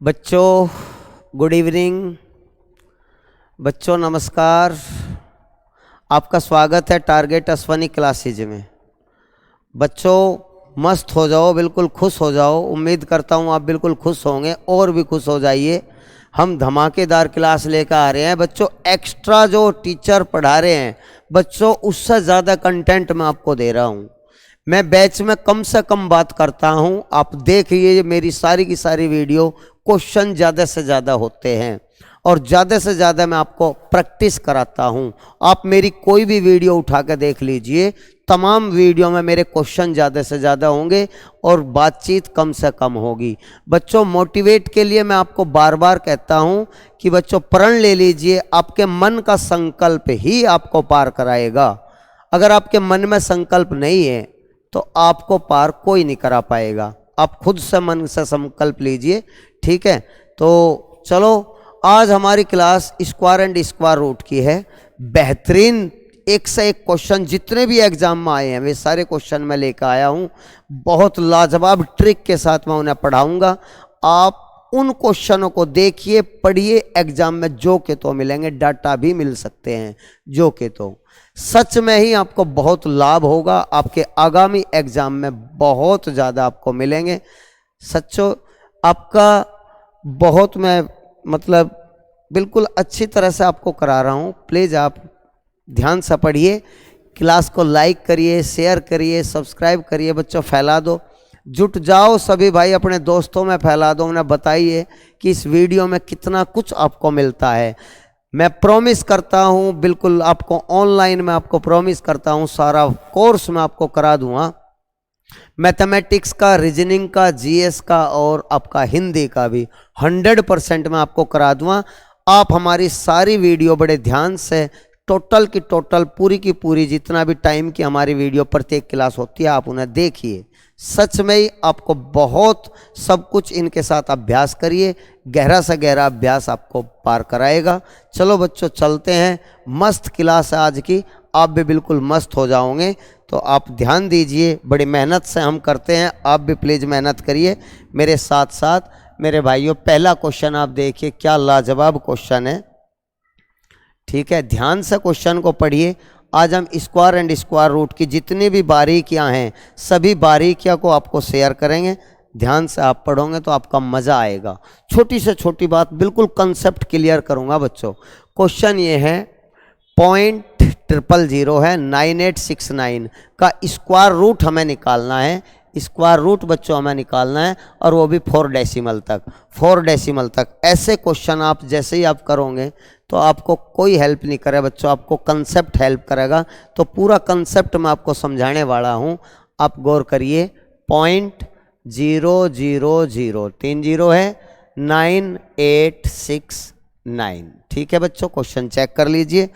बच्चों good evening. बच्चों नमस्कार। आपका स्वागत है टारगेट अश्वनी क्लासेज में। बच्चों मस्त हो जाओ, बिल्कुल खुश हो जाओ। उम्मीद करता हूँ आप बिल्कुल खुश होंगे और भी खुश हो जाइए। हम धमाकेदार क्लास लेकर आ रहे हैं बच्चों। एक्स्ट्रा जो टीचर पढ़ा रहे हैं बच्चों, उससे ज़्यादा कंटेंट मैं आपको दे रहा हूँ। मैं बैच में कम से कम बात करता हूँ। आप देखिए मेरी सारी की सारी वीडियो, क्वेश्चन ज़्यादा से ज़्यादा होते हैं और ज़्यादा से ज़्यादा मैं आपको प्रैक्टिस कराता हूँ। आप मेरी कोई भी वीडियो उठा कर देख लीजिए, तमाम वीडियो में मेरे क्वेश्चन ज़्यादा से ज़्यादा होंगे और बातचीत कम से कम होगी। बच्चों मोटिवेट के लिए मैं आपको बार बार कहता हूँ कि बच्चों प्रण ले लीजिए। आपके मन का संकल्प ही आपको पार कराएगा। अगर आपके मन में संकल्प नहीं है तो आपको पार कोई नहीं करा पाएगा। आप खुद से मन से संकल्प लीजिए, ठीक है। तो चलो आज हमारी class square and square root की है। बेहतरीन एक से एक क्वेश्चन जितने भी एग्जाम में आए हैं वे सारे क्वेश्चन मैं लेकर आया हूँ। बहुत लाजवाब ट्रिक के साथ मैं उन्हें पढ़ाऊंगा। आप उन क्वेश्चनों को देखिए, पढ़िए। एग्जाम में जो के तो मिलेंगे, डाटा भी मिल सकते हैं जो के तो। सच में ही आपको बहुत लाभ होगा। आपके आगामी एग्जाम में बहुत ज़्यादा आपको मिलेंगे। सच्चो आपका बहुत मैं मतलब बिल्कुल अच्छी तरह से आपको करा रहा हूँ। प्लीज़ आप ध्यान से पढ़िए, क्लास को लाइक करिए, शेयर करिए, सब्सक्राइब करिए। बच्चों फैला दो, जुट जाओ सभी भाई, अपने दोस्तों में फैला दो। उन्हें बताइए कि इस वीडियो में कितना कुछ आपको मिलता है। मैं प्रॉमिस करता हूँ बिल्कुल आपको ऑनलाइन में आपको प्रॉमिस करता हूँ सारा कोर्स मैं आपको करा दूँगा। मैथमेटिक्स का, रीजनिंग का, जीएस का और आपका हिंदी का भी 100% मैं आपको करा दूँगा। आप हमारी सारी वीडियो बड़े ध्यान से टोटल की टोटल, पूरी की पूरी, जितना भी टाइम की हमारी वीडियो प्रत्येक क्लास होती है आप उन्हें देखिए। सच में ही आपको बहुत सब कुछ इनके साथ अभ्यास करिए। गहरा से गहरा अभ्यास आपको पार कराएगा। चलो बच्चों चलते हैं। मस्त क्लास है आज की, आप भी बिल्कुल मस्त हो जाओगे। तो आप ध्यान दीजिए, बड़ी मेहनत से हम करते हैं, आप भी प्लीज़ मेहनत करिए मेरे साथ साथ। मेरे भाइयों पहला क्वेश्चन आप देखिए, क्या लाजवाब क्वेश्चन है, ठीक है। ध्यान से क्वेश्चन को पढ़िए। आज हम स्क्वायर एंड स्क्वायर रूट की जितनी भी बारीकियां हैं सभी बारीकियां को आपको शेयर करेंगे। ध्यान से आप पढ़ोगे तो आपका मज़ा आएगा। छोटी से छोटी बात बिल्कुल कंसेप्ट क्लियर करूंगा बच्चों। क्वेश्चन ये है 0.000 है 9869 का स्क्वायर रूट हमें निकालना है। स्क्वायर रूट बच्चों हमें निकालना है और वो भी 4 डेसिमल तक। 4 डेसिमल तक ऐसे क्वेश्चन आप जैसे ही आप करोगे तो आपको कोई हेल्प नहीं करे बच्चों, आपको कंसेप्ट हेल्प करेगा। तो पूरा कंसेप्ट मैं आपको समझाने वाला हूँ, आप गौर करिए। 0.000 3 जीरो है 9869, ठीक है बच्चों। क्वेश्चन चेक कर लीजिए।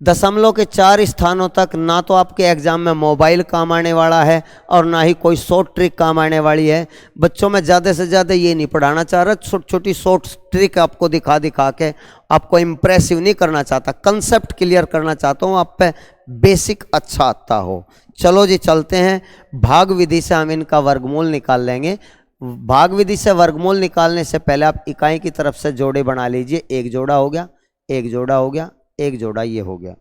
दशमलव के 4 स्थानों तक ना तो आपके एग्जाम में मोबाइल काम आने वाला है और ना ही कोई शॉर्ट ट्रिक काम आने वाली है। बच्चों में ज़्यादा से ज़्यादा ये नहीं पढ़ाना चाह रहा, छोटी छोटी शॉर्ट ट्रिक आपको दिखा दिखा के आपको इम्प्रेसिव नहीं करना चाहता, कंसेप्ट क्लियर करना चाहता हूँ, आप पे बेसिक अच्छा आता हो। चलो जी चलते हैं। भाग विधि से हम इनका वर्गमूल निकाल लेंगे। भाग विधि से वर्गमूल निकालने से पहले आप इकाई की तरफ से जोड़े बना लीजिए। एक जोड़ा हो गया, एक जोड़ा हो गया, एक जोड़ा ये हो गया,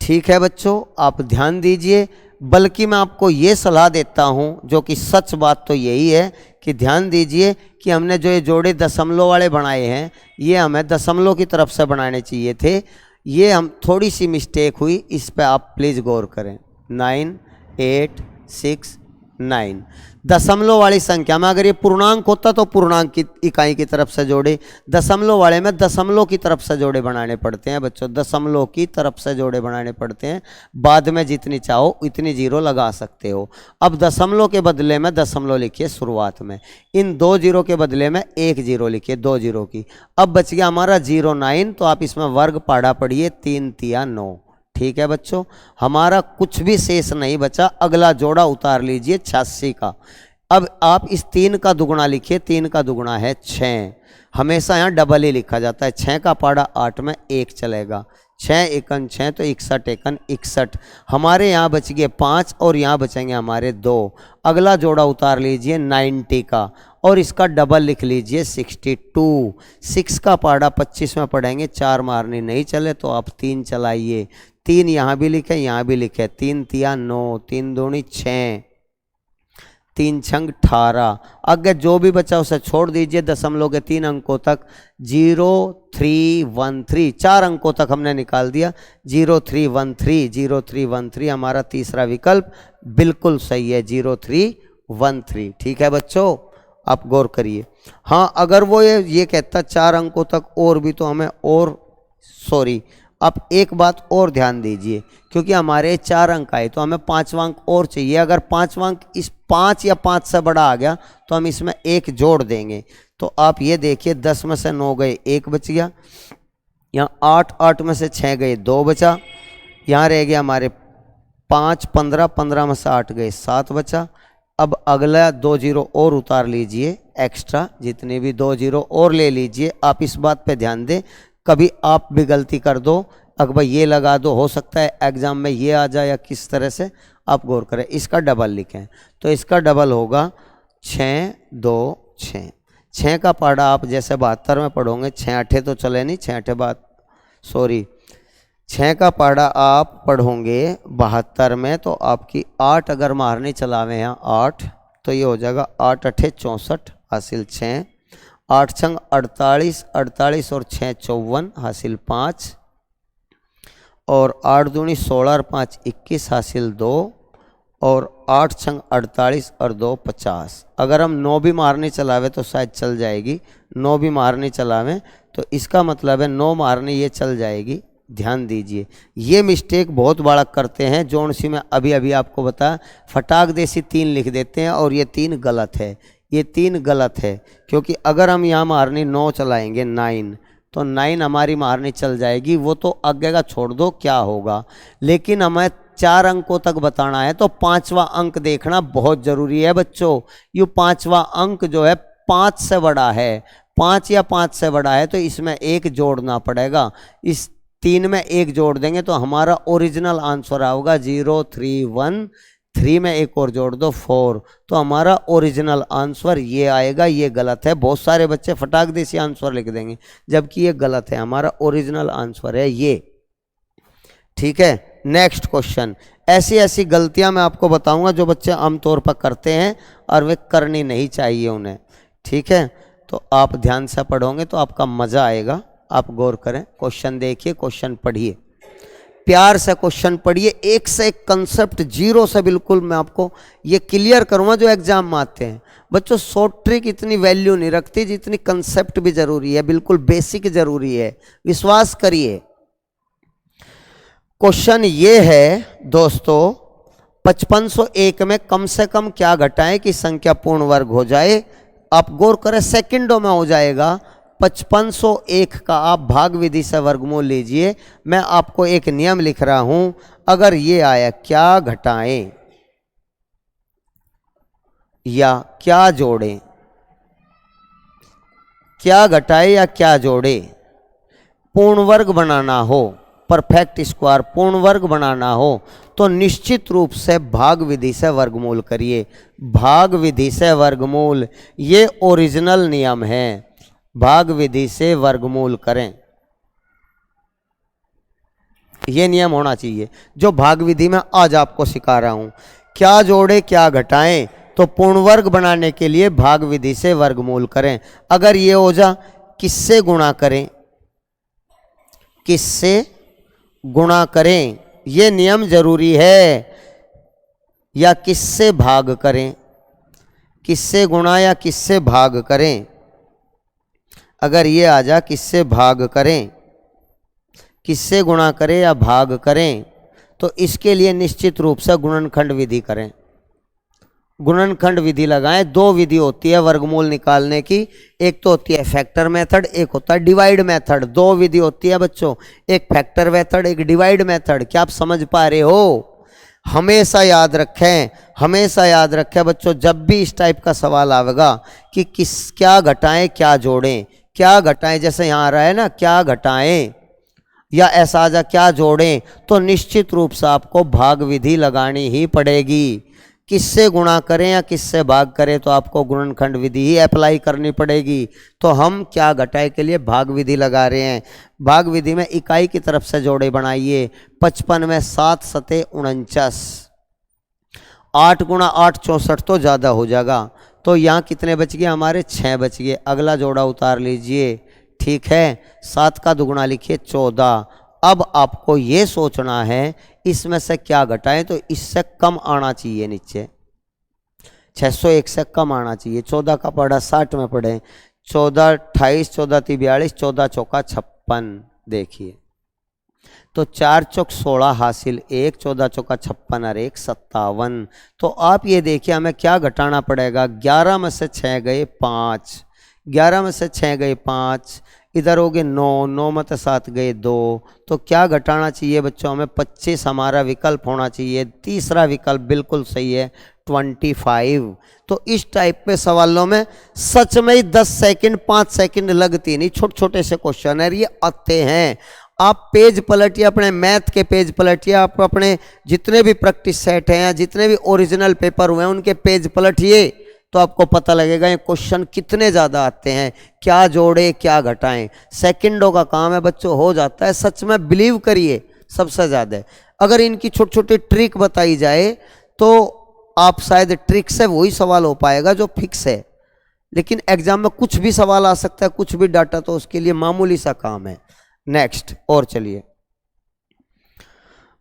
ठीक है बच्चों। आप ध्यान दीजिए, बल्कि मैं आपको ये सलाह देता हूं, जो कि सच बात तो यही है कि ध्यान दीजिए कि हमने जो ये जोड़े दशमलव वाले बनाए हैं ये हमें दशमलव की तरफ से बनाने चाहिए थे। ये हम थोड़ी सी मिस्टेक हुई, इस पे आप प्लीज़ गौर करें। 9869 दशमलव वाली संख्या में अगर ये पूर्णांक होता तो पूर्णांक की इकाई की तरफ से जोड़े, दशमलव वाले में दशमलव की तरफ से जोड़े बनाने पड़ते हैं बच्चों। दशमलव की तरफ से जोड़े बनाने पड़ते हैं। बाद में जितनी चाहो उतनी जीरो लगा सकते हो। अब दशमलव के बदले में दशमलव लिखिए शुरुआत में, इन 2 जीरो के बदले में 1 जीरो लिखिए, 2 जीरो की। अब बच गया हमारा 09, तो आप इसमें वर्ग पाड़ा पढ़िए, 3 तिया 9, ठीक है बच्चों। हमारा कुछ भी शेष नहीं बचा। अगला जोड़ा उतार लीजिए 86 का। अब आप इस 3 का दुगुना लिखिए, 3 का दुगुना है 6। हमेशा यहाँ डबल ही लिखा जाता है। 6 का पाड़ा 8 में 1 चलेगा, 6 एकन 6 तो 61 एकन 61। हमारे यहाँ बच गए 5 और यहाँ बचेंगे हमारे 2। अगला जोड़ा उतार लीजिए 90 का और इसका डबल लिख लीजिए 62। 6 का पहाड़ा 25 में पढ़ेंगे, 4 मारनी नहीं चले तो आप 3 चलाइए। 3 यहाँ भी लिखे, यहाँ भी लिखे, 3 तिया 9, 3 दूनी 6, 3 छंग 18। आगे जो भी बचा उसे छोड़ दीजिए दशमलव के 3 अंकों तक। 0313, 4 अंकों तक हमने निकाल दिया। 0313, 0313 हमारा तीसरा विकल्प बिल्कुल सही है, 0313। ठीक है बच्चों, आप गौर करिए। हाँ, अगर वो ये कहता 4 अंकों तक और भी, तो हमें और आप एक बात और ध्यान दीजिए, क्योंकि हमारे 4 अंक आए तो हमें 5वां अंक और चाहिए। अगर 5वां अंक इस 5 या 5 से बड़ा आ गया तो हम इसमें 1 जोड़ देंगे। तो आप ये देखिए, 10 में से 9 गए, 1 बच गया। यहाँ 8 में से 6 गए, 2 बचा। यहाँ रह गया हमारे 5, 15 में से 8 गए, 7 बचा। अब अगला 2 जीरो और उतार लीजिए एक्स्ट्रा, जितने भी 2 जीरो और ले लीजिए। आप इस बात पे ध्यान दें, कभी आप भी गलती कर दो, अकबर ये लगा दो, हो सकता है एग्जाम में ये आ जाए या किस तरह से, आप गौर करें। इसका डबल लिखें तो इसका डबल होगा 6 2 6। 6 का पहाड़ा आप जैसे 72 में पढ़ोगे, 6 8 तो चले नहीं, 6 8 6 का पहाड़ा आप पढ़ोगे 72 में, तो आपकी 8 अगर मारने चलावे हैं 8, तो ये हो जाएगा 8 8 64 हासिल 6, 8 छंग 48, 48 और 6 54 हासिल 5, और 8 दूनी 16 और 5 21 हासिल 2, और 8 छंग 48 और 2 50। अगर हम 9 भी मारने चलावे तो शायद चल जाएगी, 9 भी मारने चलावे तो इसका मतलब है 9 मारने ये चल जाएगी। ध्यान दीजिए, ये मिस्टेक बहुत बालक करते हैं, जोन सी मैं अभी अभी आपको बताया, फटाक देसी 3 लिख देते हैं और ये 3 गलत है, ये 3 गलत है। क्योंकि अगर हम यहाँ मारनी 9 चलाएंगे 9, तो 9 हमारी मारनी चल जाएगी, वो तो आगे का छोड़ दो क्या होगा। लेकिन हमें 4 अंकों तक बताना है तो 5वां अंक देखना बहुत ज़रूरी है बच्चों। ये 5वां अंक जो है 5 से बड़ा है, 5 या 5 से बड़ा है, तो इसमें 1 जोड़ना पड़ेगा। इस 3 में 1 जोड़ देंगे तो हमारा ओरिजिनल आंसर आएगा 0313 में 1 और जोड़ दो 4, तो हमारा ओरिजिनल आंसर ये आएगा। ये गलत है, बहुत सारे बच्चे फटाक देसी आंसर लिख देंगे, जबकि ये गलत है, हमारा ओरिजिनल आंसर है ये। ठीक है, नेक्स्ट क्वेश्चन। ऐसी ऐसी गलतियां मैं आपको बताऊंगा जो बच्चे आमतौर पर करते हैं और वे करनी नहीं चाहिए उन्हें। ठीक है, तो आप ध्यान से पढ़ोगे तो आपका मज़ा आएगा। आप गौर करें, क्वेश्चन देखिए, क्वेश्चन पढ़िए, प्यार से क्वेश्चन पढ़िए, एक से एक कंसेप्ट जीरो से बिल्कुल मैं आपको ये क्लियर करूंगा जो एग्जाम में आते हैं। बच्चों शॉर्ट ट्रिक इतनी वैल्यू नहीं रखती जितनी कंसेप्ट भी जरूरी है, बिल्कुल बेसिक जरूरी है, विश्वास करिए। क्वेश्चन ये है दोस्तों, 5501 में कम से कम क्या घटाएं कि संख्या पूर्ण वर्ग हो जाए। आप गौर करें, सेकंडों में हो जाएगा। 5501 का आप भाग विधि से वर्गमूल लीजिए। मैं आपको एक नियम लिख रहा हूं, अगर ये आया क्या घटाएं या क्या जोड़ें, क्या घटाएं या क्या जोड़ें, पूर्ण वर्ग बनाना हो, परफेक्ट स्क्वायर पूर्ण वर्ग बनाना हो, तो निश्चित रूप से भाग विधि से वर्गमूल करिए। भाग विधि से वर्गमूल, ये ओरिजिनल नियम है, भाग विधि से वर्गमूल करें, ये नियम होना चाहिए जो भाग विधि में आज आपको सिखा रहा हूं। क्या जोड़े क्या घटाएं, तो पूर्ण वर्ग बनाने के लिए भाग विधि से वर्गमूल करें। अगर ये हो जा, किससे गुणा करें, किससे गुणा करें, ये नियम जरूरी है, या किससे भाग करें, किससे गुणा या किससे भाग करें। अगर ये आ जा, किससे भाग करें, किससे गुणा करें या भाग करें, तो इसके लिए निश्चित रूप से गुणनखंड विधि करें, गुणनखंड विधि लगाएं। 2 विधि होती है वर्गमूल निकालने की, एक तो होती है फैक्टर मेथड, एक होता है डिवाइड मेथड। 2 विधि होती है बच्चों, एक फैक्टर मेथड, एक डिवाइड मेथड। क्या आप समझ पा रहे हो? हमेशा याद रखें, हमेशा याद रखें बच्चों, जब भी इस टाइप का सवाल आएगा कि क्या घटाएं क्या जोड़ें, क्या घटाएं, जैसे यहाँ आ रहा है ना क्या घटाएं, या ऐसा आ जा क्या जोड़ें, तो निश्चित रूप से आपको भाग विधि लगानी ही पड़ेगी। किससे गुणा करें या किससे भाग करें, तो आपको गुणनखंड विधि ही अप्लाई करनी पड़ेगी। तो हम क्या घटाए के लिए भाग विधि लगा रहे हैं। भाग विधि में इकाई की तरफ से जोड़े बनाइए। 55 में 7 सते 49, 8 गुणा 8 64 तो ज़्यादा हो जाएगा। तो यहाँ कितने बच गए हमारे, 6 बच गए। अगला जोड़ा उतार लीजिए, ठीक है। 7 का दुगुना लिखिए 14। अब आपको ये सोचना है इसमें से क्या घटाएं, तो इससे कम आना चाहिए नीचे, 601 से कम आना चाहिए। 14 का पड़ा 60 में पड़े, 14 28, 14 3 42, 14 चौका 56। देखिए तो 4 चौक 16 हासिल 1, 14 चौका 56 और 1 57। तो आप ये देखिए हमें क्या घटाना पड़ेगा। 11 में से 6 गए 5, 11 में से 6 गए 5, इधर हो गए 9, 9 में से 7 गए 2। तो क्या घटाना चाहिए बच्चों, हमें 25 हमारा विकल्प होना चाहिए। तीसरा विकल्प बिल्कुल सही है 25। तो इस टाइप पे सवालों में सच में ही 10 सेकंड 5 सेकंड लगती नहीं, छोटे छोटे से क्वेश्चन है ये आते हैं। आप पेज पलटिए, अपने मैथ के पेज पलटिए, आप अपने जितने भी प्रैक्टिस सेट हैं या जितने भी ओरिजिनल पेपर हुए हैं उनके पेज पलटिए, तो आपको पता लगेगा ये क्वेश्चन कितने ज़्यादा आते हैं। क्या जोड़े क्या घटाएं, सेकंडों का काम है बच्चों, हो जाता है। सच में बिलीव करिए सबसे ज़्यादा। अगर इनकी छोटी छोटी ट्रिक बताई जाए तो आप शायद ट्रिक से वही सवाल हो पाएगा जो फिक्स है, लेकिन एग्जाम में कुछ भी सवाल आ सकता है, कुछ भी डाटा, तो उसके लिए मामूली सा काम है। नेक्स्ट और चलिए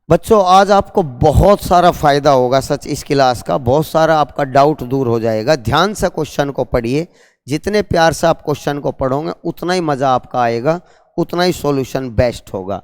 बच्चों, आज आपको बहुत सारा फायदा होगा सच इस क्लास का, बहुत सारा आपका डाउट दूर हो जाएगा। ध्यान से क्वेश्चन को पढ़िए, जितने प्यार से आप क्वेश्चन को पढ़ोगे उतना ही मज़ा आपका आएगा, उतना ही सॉल्यूशन बेस्ट होगा।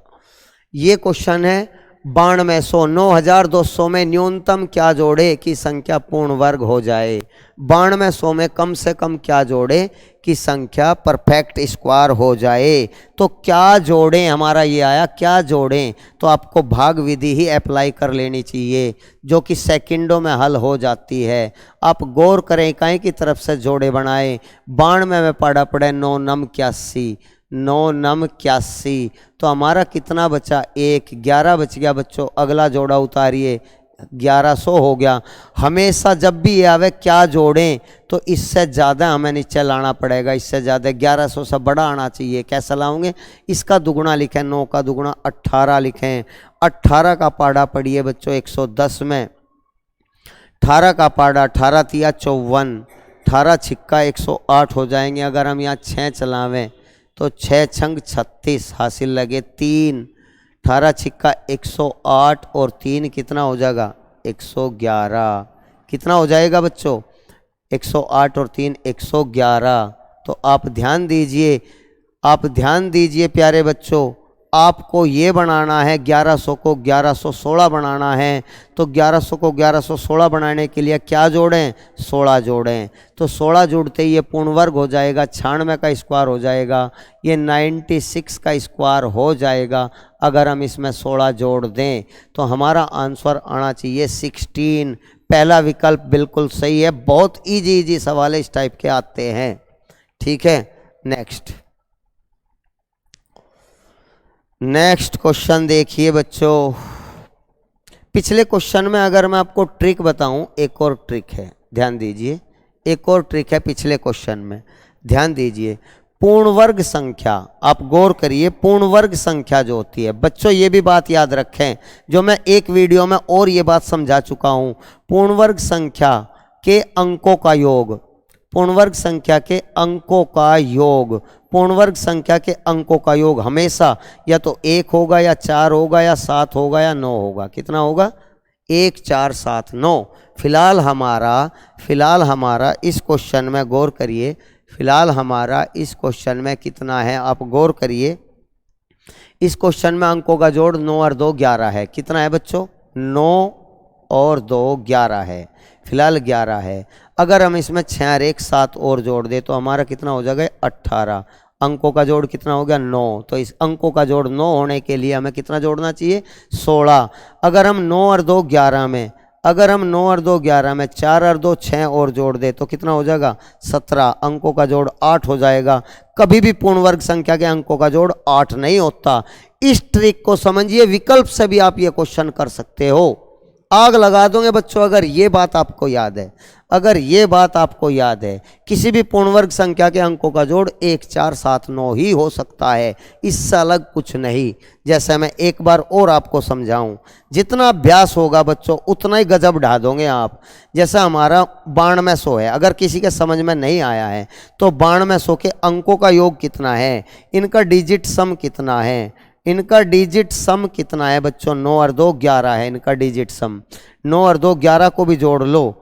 ये क्वेश्चन है 9200, 9200 में न्यूनतम क्या जोड़े कि संख्या पूर्ण वर्ग हो जाए। 9200 में कम से कम क्या जोड़े कि संख्या परफेक्ट स्क्वायर हो जाए। तो क्या जोड़ें, हमारा ये आया क्या जोड़ें, तो आपको भाग विधि ही अप्लाई कर लेनी चाहिए जो कि सेकंडों में हल हो जाती है। आप गौर करें, इकाई की तरफ से जोड़े बनाए। 92 में पड़ा पड़े 9 नम 81, 9 नम 81, तो हमारा कितना बचा 1, 11 बच गया बच्चों। अगला जोड़ा उतारिए, 1100 हो गया। हमेशा जब भी ये आवे क्या जोड़ें तो इससे ज़्यादा हमें नीचे लाना पड़ेगा, इससे ज़्यादा 1100 से बड़ा आना चाहिए। कैसे लाओगे, इसका दुगुना लिखें, 9 का दुगुना 18 लिखें। 18 का पाड़ा पढ़िए बच्चों 110 में, 18 का पाड़ा 18 तिया 54, 18 छिक्का 108 हो जाएंगे। अगर हम यहाँ 6 चलावें तो 6 छंग 36 हासिल लगे 3, 18 छिक्का 108 और 3 कितना हो जाएगा 111। कितना हो जाएगा बच्चों 108 और 3 111। तो आप ध्यान दीजिए, आप ध्यान दीजिए प्यारे बच्चों, आपको ये बनाना है 1100 को 1116 बनाना है। तो 1100 को 1116 बनाने के लिए क्या जोड़ें, 16 जोड़ें। तो 16 जुड़ते ही ये पूर्ण वर्ग हो जाएगा, 96 का स्क्वायर हो जाएगा, ये 96 का स्क्वायर हो जाएगा। अगर हम इसमें 16 जोड़ दें तो हमारा आंसर आना चाहिए 16। पहला विकल्प बिल्कुल सही है। बहुत इजी सवाल इस टाइप के आते हैं, ठीक है। नेक्स्ट क्वेश्चन देखिए बच्चों। पिछले क्वेश्चन में अगर मैं आपको ट्रिक बताऊं, एक और ट्रिक है, ध्यान दीजिए, एक और ट्रिक है पिछले क्वेश्चन में, ध्यान दीजिए। पूर्ण वर्ग संख्या, आप गौर करिए, पूर्ण वर्ग संख्या जो होती है बच्चों, ये भी बात याद रखें जो मैं एक वीडियो में और ये बात समझा चुका हूं। पूर्ण वर्ग संख्या के अंकों का योग, पूर्ण वर्ग संख्या के अंकों का योग, पूर्ण वर्ग संख्या के अंकों का योग हमेशा या तो 1 होगा या 4 होगा या 7 होगा या 9 होगा। कितना होगा 1 4 7 9। फिलहाल हमारा इस क्वेश्चन में गौर करिए, फिलहाल हमारा इस क्वेश्चन में कितना है आप गौर करिए। इस क्वेश्चन में अंकों का जोड़ 9 और 2 11 है। कितना है बच्चों 9 और 2 11 है, फिलहाल 11 है। अगर हम इसमें 6 और 1 7 और जोड़ दे तो हमारा कितना हो जाएगा 18। अंकों का जोड़ कितना हो गया 9। तो इस अंकों का जोड़ 9 होने के लिए हमें कितना जोड़ना चाहिए 16। अगर हम 9 और 2 11 में, अगर हम 9 और 2 11 में 4 और 2 6 और जोड़ दे तो कितना हो जाएगा 17। अंकों का जोड़ 8 हो जाएगा। कभी भी पूर्ण वर्ग संख्या के अंकों का जोड़ 8 नहीं होता। इस ट्रिक को समझिए, विकल्प से भी आप ये क्वेश्चन कर सकते हो। आग लगा दोगे बच्चों अगर ये बात आपको याद है। अगर ये बात आपको याद है, किसी भी पूर्ण वर्ग संख्या के अंकों का जोड़ 1 4 7 9 ही हो सकता है, इससे अलग कुछ नहीं। जैसे मैं एक बार और आपको समझाऊं, जितना अभ्यास होगा बच्चों उतना ही गजब ढा दोगे आप। जैसे हमारा 9200 है, अगर किसी के समझ में नहीं आया है तो 9200 के अंकों का योग कितना है, इनका डिजिट सम कितना है, इनका डिजिट सम कितना है बच्चों, 9 और 2 11 है इनका डिजिट सम। 9 और 2 11 को भी जोड़ लो,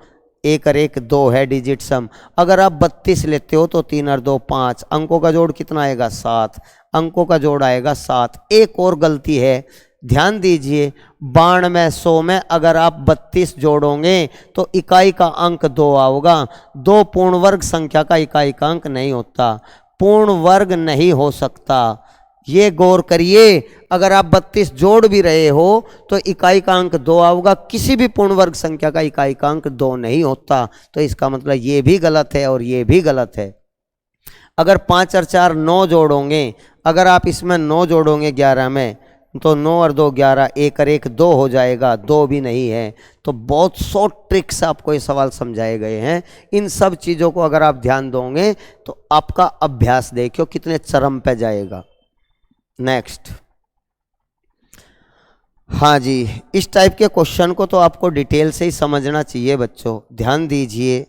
1 और 1 2 है डिजिट सम। अगर आप 32 लेते हो तो 3 और 2 5, अंकों का जोड़ कितना आएगा 7, अंकों का जोड़ आएगा 7। एक और गलती है, ध्यान दीजिए, 9200 में अगर आप 32 जोड़ोगे तो इकाई का अंक 2 आओगा। 2 पूर्ण वर्ग संख्या का इकाई का अंक नहीं होता, पूर्ण वर्ग नहीं हो सकता, ये गौर करिए। अगर आप 32 जोड़ भी रहे हो तो इकाई का अंक 2 आएगा, किसी भी पूर्ण वर्ग संख्या का इकाई का अंक 2 नहीं होता। तो इसका मतलब ये भी गलत है और ये भी गलत है। अगर 5 और 4 9 जोड़ोगे, अगर आप इसमें 9 जोड़ोगे 11 में तो 9 और 2 11, 1 और 1 2 हो जाएगा, 2 भी नहीं है। तो बहुत शॉर्ट ट्रिक से आपको ये सवाल समझाए गए हैं। इन सब चीज़ों को अगर आप ध्यान दोगे तो आपका अभ्यास देखियो कितने चरम पे जाएगा। नेक्स्ट, हाँ जी, इस टाइप के क्वेश्चन को तो आपको डिटेल से ही समझना चाहिए बच्चों। ध्यान दीजिए,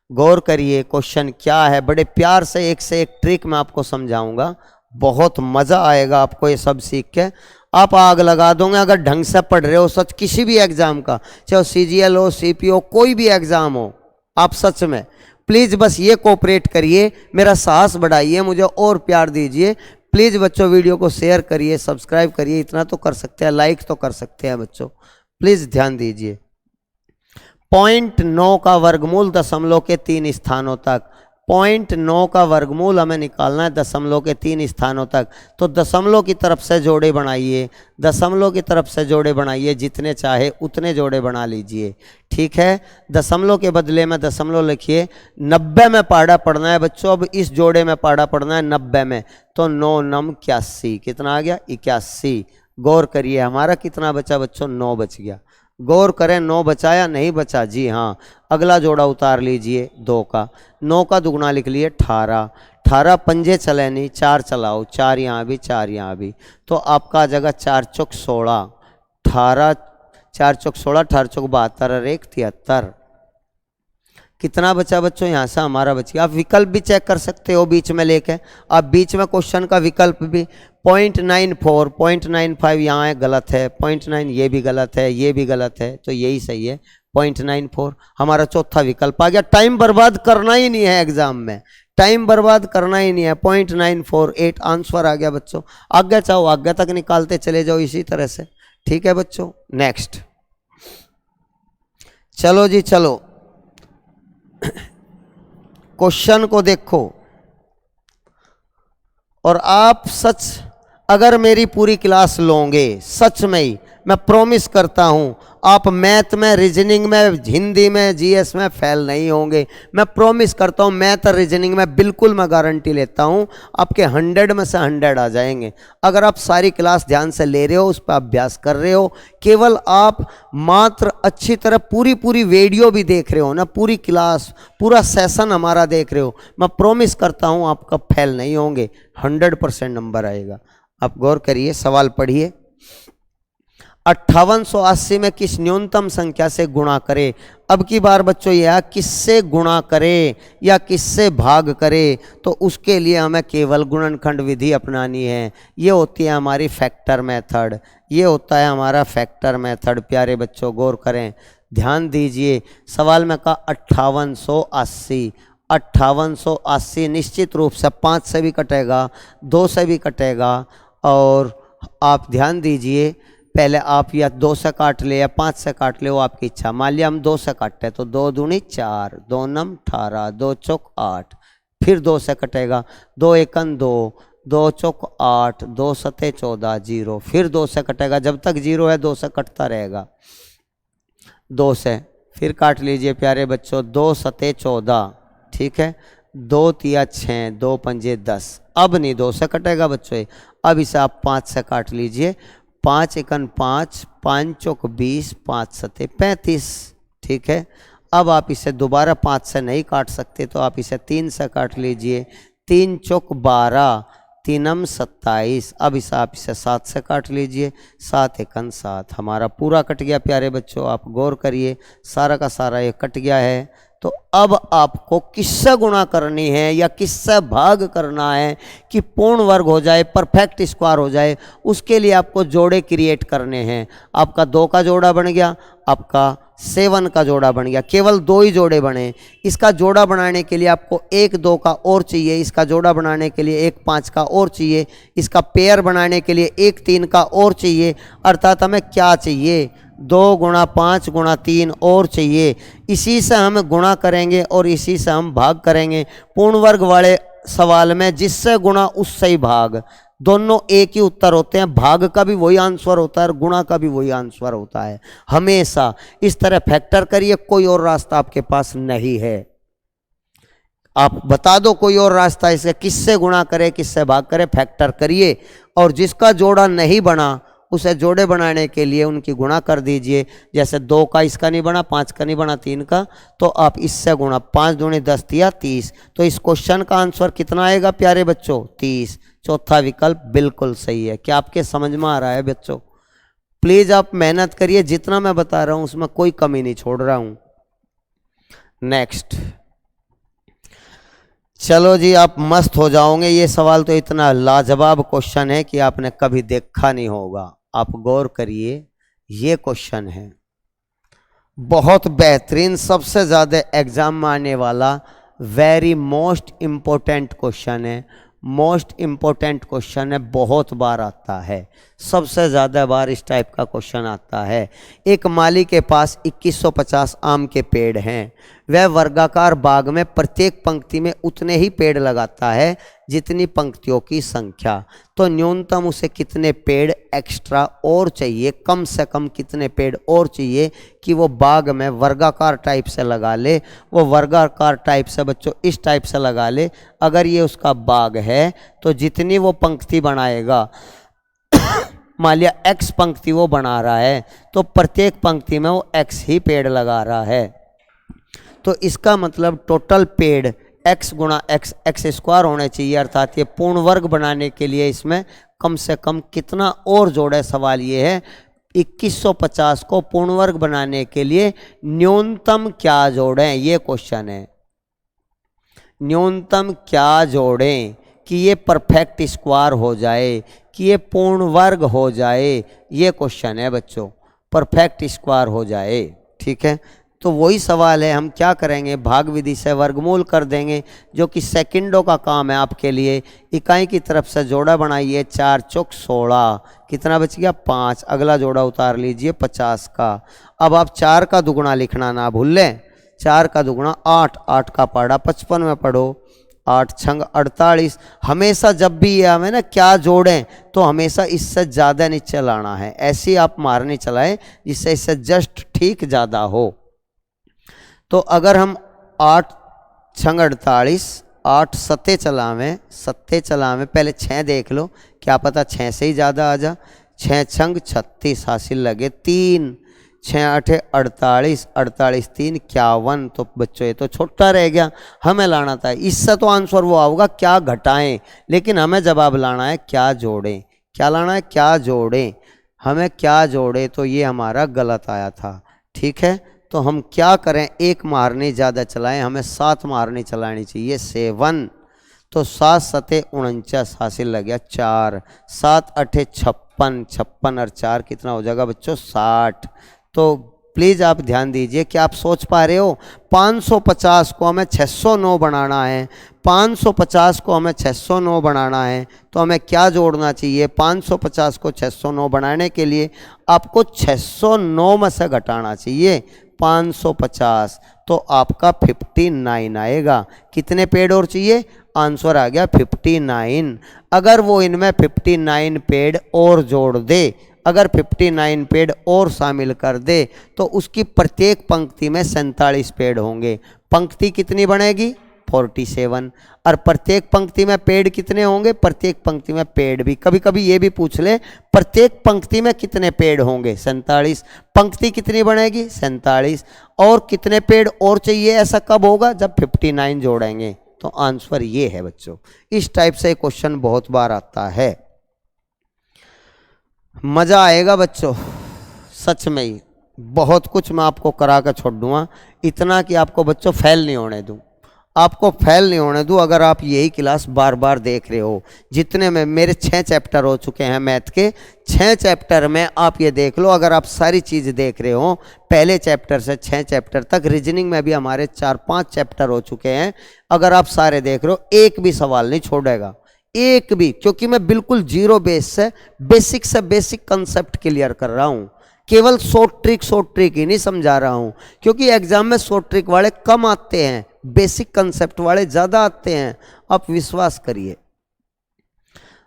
गौर करिए क्वेश्चन क्या है, बड़े प्यार से एक ट्रिक मैं आपको समझाऊंगा, बहुत मज़ा आएगा आपको ये सब सीख के। आप आग लगा दोगे अगर ढंग से पढ़ रहे हो सच, किसी भी एग्ज़ाम का, चाहे CGL हो CP हो कोई भी एग्ज़ाम हो, आप सच में प्लीज़ बस ये कोऑपरेट करिए, मेरा साहस बढ़ाइए, मुझे और प्यार दीजिए प्लीज़ बच्चों। वीडियो को शेयर करिए, सब्सक्राइब करिए, इतना तो कर सकते हैं, लाइक तो कर सकते हैं बच्चों, प्लीज़ ध्यान दीजिए। 0.9 का वर्गमूल दशमलव के 3 स्थानों तक, 0.9 का वर्गमूल हमें निकालना है दशमलव के 3 स्थानों तक। तो दशमलव की तरफ से जोड़े बनाइए, दशमलव की तरफ से जोड़े बनाइए, जितने चाहे उतने जोड़े बना लीजिए, ठीक है। दशमलव के बदले में दशमलव लिखिए। 90 में पाड़ा पढ़ना है बच्चों, अब इस जोड़े में पाड़ा पढ़ना है 90 में, तो 9 9 81, कितना आ गया 81। गौर करिए हमारा कितना बचा बच्चों, 9 बच गया। गौर करें, 9 बचाया नहीं बचा, जी हाँ। अगला जोड़ा उतार लीजिए 2 का, 9 का दुगना लिख लिए 18, 18 पंजे चले नहीं, 4 चलाओ, 4 यहाँ भी 4 यहाँ भी, तो आपका आ जाएगा 4 चौक 16, 18 4 चौक 16, 18 चौक 72 और 1 73। कितना बचा बच्चों, यहाँ से हमारा बच गया। आप विकल्प भी चेक कर सकते हो बीच में लेके, आप बीच में क्वेश्चन का विकल्प भी 0.94, 0.95 यहाँ है गलत है, 0.9 ये भी गलत है, ये भी गलत है, तो यही सही है 0.94 हमारा चौथा विकल्प आ गया। टाइम बर्बाद करना ही नहीं है एग्जाम में, टाइम बर्बाद करना ही नहीं है। 0.948 आंसर आ गया बच्चों। आगे चाहो आगे तक निकालते चले जाओ इसी तरह से, ठीक है बच्चों। नेक्स्ट, चलो जी चलो, क्वेश्चन को देखो और आप सच अगर मेरी पूरी क्लास लोगे, सच में ही मैं प्रॉमिस करता हूं आप मैथ में, रीजनिंग में, हिंदी में, जीएस में फेल नहीं होंगे। मैं प्रॉमिस करता हूं, मैथ और रीजनिंग में बिल्कुल मैं गारंटी लेता हूं आपके 100 में से 100 आ जाएंगे। अगर आप सारी क्लास ध्यान से ले रहे हो, उस पर अभ्यास कर रहे हो, केवल आप मात्र अच्छी तरह पूरी वीडियो भी देख रहे हो ना, पूरी क्लास पूरा सेशन हमारा देख रहे हो, मैं प्रॉमिस करता हूँ आपका फेल नहीं होंगे, 100% नंबर आएगा। आप गौर करिए, सवाल पढ़िए। 5880 में किस न्यूनतम संख्या से गुणा करें। अब की बार बच्चों यह किससे गुणा करें या किससे भाग करें, तो उसके लिए हमें केवल गुणनखंड विधि अपनानी है। ये होती है हमारी फैक्टर मेथड, ये होता है हमारा फैक्टर मेथड। प्यारे बच्चों गौर करें, ध्यान दीजिए। सवाल में कहा 5880, 5880 निश्चित रूप से 5 से भी कटेगा, 2 से भी कटेगा, और आप ध्यान दीजिए पहले आप या 2 से काट ले या 5 से काट ले, वो आपकी इच्छा। मान लिया हम 2 से काटते हैं तो 2 दूनी 4, 2 नम 18, 2 चौक 8, फिर 2 से कटेगा, 2 एकन 2, 2 चौक 8, 2 सते 14, 0, फिर 2 से कटेगा, जब तक 0 है 2 से कटता रहेगा। 2 से फिर काट लीजिए प्यारे बच्चों, 2 सते 14, ठीक है, 2 तिया 6, 2 पंजे 10। अब नहीं 2 से कटेगा बच्चों, अब इसे आप 5 से काट लीजिए, 5 एकन 5, 5 चौक 20, 5 सते 35। ठीक है, अब आप इसे दोबारा 5 से नहीं काट सकते तो आप इसे 3 से काट लीजिए। 3 चौक 12, 3 27। अब आप इसे 7 से काट लीजिए। 7 एकन 7, हमारा पूरा कट गया प्यारे बच्चों। आप गौर करिए, सारा का सारा ये कट गया है। तो अब आपको किससे गुणा करनी है या किससे भाग करना है कि पूर्ण वर्ग हो जाए, परफेक्ट स्क्वायर हो जाए, उसके लिए आपको जोड़े क्रिएट करने हैं। आपका 2 का जोड़ा बन गया, आपका 7 का जोड़ा बन गया, केवल 2 ही जोड़े बने। इसका जोड़ा बनाने के लिए आपको 1 2 का और चाहिए, इसका जोड़ा बनाने के लिए 1 5 का और चाहिए, इसका पेयर बनाने के लिए 1 3 का और चाहिए। अर्थात हमें क्या चाहिए, 2 गुणा 5 गुणा 3 और चाहिए। इसी से हम गुणा करेंगे और इसी से हम भाग करेंगे। पूर्ण वर्ग वाले सवाल में जिससे गुणा उससे ही भाग, दोनों एक ही उत्तर होते हैं। भाग का भी वही आंसर होता है और गुणा का भी वही आंसर होता है। हमेशा इस तरह फैक्टर करिए, कोई और रास्ता आपके पास नहीं है। आप बता दो कोई और रास्ता, इसे किससे गुणा करे किससे भाग करे, फैक्टर करिए। और जिसका जोड़ा नहीं बना उसे जोड़े बनाने के लिए उनकी गुणा कर दीजिए। जैसे 2 का इसका नहीं बना, 5 का नहीं बना, 3 का, तो आप इससे गुणा, 5 दूनी 10 दिया 30। तो इस क्वेश्चन का आंसर कितना आएगा प्यारे बच्चों, 30। चौथा विकल्प बिल्कुल सही है। क्या आपके समझ में आ रहा है बच्चों? प्लीज आप मेहनत करिए, जितना मैं बता रहा हूं उसमें कोई कमी नहीं छोड़ रहा हूं। नेक्स्ट, चलो जी, आप मस्त हो जाओगे। ये सवाल तो इतना लाजवाब क्वेश्चन है कि आपने कभी देखा नहीं होगा। आप गौर करिए, ये क्वेश्चन है बहुत बेहतरीन, सबसे ज़्यादा एग्जाम में आने वाला वेरी मोस्ट इम्पोर्टेंट क्वेश्चन है। मोस्ट इम्पोर्टेंट क्वेश्चन है, बहुत बार आता है, सबसे ज़्यादा बार इस टाइप का क्वेश्चन आता है। एक माली के पास 2150 आम के पेड़ हैं। वह वर्गाकार बाग में प्रत्येक पंक्ति में उतने ही पेड़ लगाता है जितनी पंक्तियों की संख्या। तो न्यूनतम उसे कितने पेड़ एक्स्ट्रा और चाहिए, कम से कम कितने पेड़ और चाहिए कि वो बाग में वर्गाकार टाइप से लगा ले। वो वर्गाकार टाइप से बच्चों इस टाइप से लगा ले। अगर ये उसका बाग है तो जितनी वो पंक्ति बनाएगा, मान लिया x पंक्ति वो बना रहा है, तो प्रत्येक पंक्ति में वो x ही पेड़ लगा रहा है। तो इसका मतलब टोटल पेड़ x गुणा x, x स्क्वायर होने चाहिए। अर्थात ये पूर्ण वर्ग बनाने के लिए इसमें कम से कम कितना और जोड़े। सवाल ये है 2150 को पूर्ण वर्ग बनाने के लिए न्यूनतम क्या जोड़ें, ये क्वेश्चन है। न्यूनतम क्या जोड़ें कि ये परफेक्ट स्क्वायर हो जाए, कि ये पूर्ण वर्ग हो जाए, ये क्वेश्चन है बच्चों, परफेक्ट स्क्वायर हो जाए। ठीक है, तो वही सवाल है। हम क्या करेंगे, भाग विधि से वर्गमूल कर देंगे, जो कि सेकंडों का काम है आपके लिए। इकाई की तरफ से जोड़ा बनाइए, 4 चौक 16, कितना बच गया 5। अगला जोड़ा उतार लीजिए 50 का। अब आप 4 का दुगुना लिखना ना भूल लें। 4 का दुगुना 8, 8 का पढ़ा 55 में पढ़ो, 8 छंग 48। हमेशा जब भी ये हमें ना क्या जोड़ें तो हमेशा इससे ज़्यादा नीचे लाना है। ऐसी आप मारनी चलाएं जिससे इससे जस्ट ठीक ज़्यादा हो। तो अगर हम 8 छंग 48, 8 सत्ते चलावें, पहले 6 देख लो, क्या पता 6 से ही ज़्यादा आ जा। 6 छंग 36 हासिल लगे 3, 6 8 48, 48 3 51। तो बच्चों ये तो छोटा रह गया, हमें लाना था। इससे तो आंसर वो आऊगा क्या घटाएं, लेकिन हमें जवाब लाना है क्या जोड़ें। क्या लाना है, क्या जोड़ें, हमें क्या जोड़े, तो ये हमारा गलत आया था। ठीक है, तो हम क्या करें, 1 मारने ज़्यादा चलाएं, हमें 7 मारने चलानी चाहिए 7। तो 7 सते 49 हासिल लग गया 4, 7 8 56, 56 और 4 कितना हो जाएगा बच्चों 60। तो प्लीज़ आप ध्यान दीजिए कि आप सोच पा रहे हो 550 को हमें 609 बनाना है। 550 को हमें 609 बनाना है तो हमें क्या जोड़ना चाहिए। 550 को 609 बनाने के लिए आपको 609 में से घटाना चाहिए 550, तो आपका 59 आएगा। कितने पेड़ और चाहिए, आंसर आ गया 59। अगर वो इनमें 59 पेड़ और जोड़ दे, अगर 59 पेड़ और शामिल कर दे तो उसकी प्रत्येक पंक्ति में 47 पेड़ होंगे। पंक्ति कितनी बनेगी, 47। और प्रत्येक पंक्ति में पेड़ कितने होंगे? प्रत्येक पंक्ति में पेड़ भी, कभी कभी ये भी पूछ ले प्रत्येक पंक्ति में कितने पेड़ होंगे? 47। पंक्ति कितनी बनेगी? 47। और कितने पेड़ और चाहिए? ऐसा कब होगा? जब 59 जोड़ेंगे। तो आंसर ये है बच्चों। इस टाइप से क्वेश्चन बहुत बार आता है। मजा आएगा बच्चों, सच में ही बहुत कुछ मैं आपको करा कर छोड़ दूंगा, इतना कि आपको बच्चों फेल नहीं होने दूं। आपको फेल नहीं होने दूं अगर आप यही क्लास बार बार देख रहे हो। जितने में मेरे 6 चैप्टर हो चुके हैं मैथ के, 6 चैप्टर में आप ये देख लो, अगर आप सारी चीज़ देख रहे हो पहले चैप्टर से 6 चैप्टर तक, रीजनिंग में भी हमारे 4-5 चैप्टर हो चुके हैं, अगर आप सारे देख रहे हो एक भी सवाल नहीं छोड़ेगा, एक भी, क्योंकि मैं बिल्कुल जीरो बेस से बेसिक कंसेप्ट क्लियर कर रहा हूँ। केवल शॉर्ट ट्रिक ही नहीं समझा रहा हूं, क्योंकि एग्जाम में शॉर्ट ट्रिक वाले कम आते हैं, बेसिक कंसेप्ट वाले ज्यादा आते हैं, आप विश्वास करिए।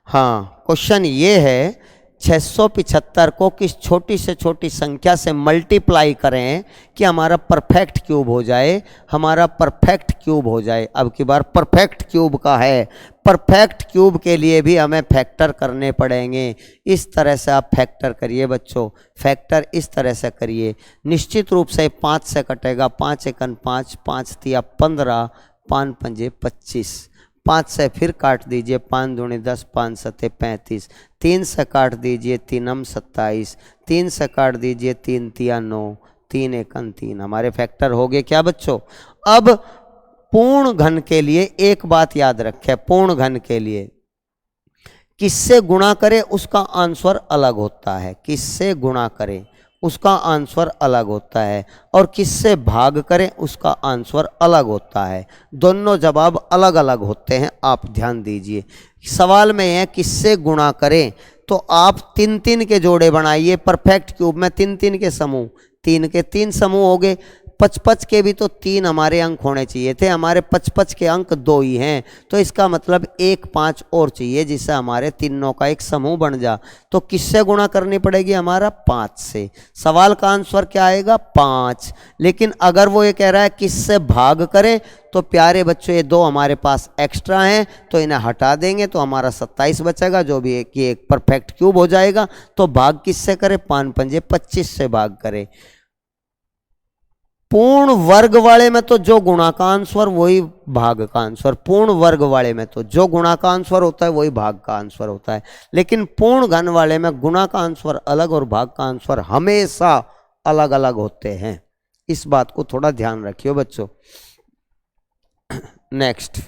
हाँ, क्वेश्चन ये है 675 को किस छोटी से छोटी संख्या से मल्टीप्लाई करें कि हमारा परफेक्ट क्यूब हो जाए, हमारा परफेक्ट क्यूब हो जाए। अब की बार परफेक्ट क्यूब का है, परफेक्ट क्यूब के लिए भी हमें फैक्टर करने पड़ेंगे। इस तरह से आप फैक्टर करिए बच्चों, फैक्टर इस तरह से करिए। निश्चित रूप से 5 से कटेगा, 5 एकन 5, 5 तिया 15, 5 पंजे 25, 5 से फिर काट दीजिए, 5 दूनी 10, 5 सत्ते 35, 3 से काट दीजिए, 3 27, 3 से काट दीजिए, 3 तिया 9, 3 एकन 3। हमारे फैक्टर हो गए क्या बच्चों? अब पूर्ण घन के लिए एक बात याद रखें, पूर्ण घन के लिए किससे गुणा करें उसका आंसर अलग होता है, किससे गुणा करें उसका आंसर अलग होता है, और किससे भाग करें उसका आंसर अलग होता है। दोनों जवाब अलग अलग होते हैं, आप ध्यान दीजिए। सवाल में है किससे गुणा करें, तो आप 3-3 के जोड़े बनाइए। परफेक्ट क्यूब में 3-3 के समूह, 3 के 3 समूह हो गए। 55 के भी तो 3 हमारे अंक होने चाहिए थे, हमारे 55 के अंक 2 ही हैं, तो इसका मतलब 1 5 और चाहिए जिससे हमारे तीनों का एक समूह बन जा। तो किससे गुणा करनी पड़ेगी? हमारा 5 से। सवाल का आंसर क्या आएगा? 5। लेकिन अगर वो ये कह रहा है किससे भाग करें, तो प्यारे बच्चों ये 2 हमारे पास एक्स्ट्रा हैं, तो इन्हें हटा देंगे तो हमारा 27 बचेगा, जो भी है कि एक परफेक्ट क्यूब हो जाएगा। तो भाग किससे करें? 5 पंजे 25 से भाग करें। पूर्ण वर्ग वाले में तो जो गुणा का आंसर वही भाग का आंसर, पूर्ण वर्ग वाले में तो जो गुणा का आंसर होता है वही भाग का आंसर होता है, लेकिन पूर्ण घन वाले में गुणा का आंसर अलग और भाग का आंसर हमेशा अलग अलग होते हैं। इस बात को थोड़ा ध्यान रखियो बच्चों। नेक्स्ट,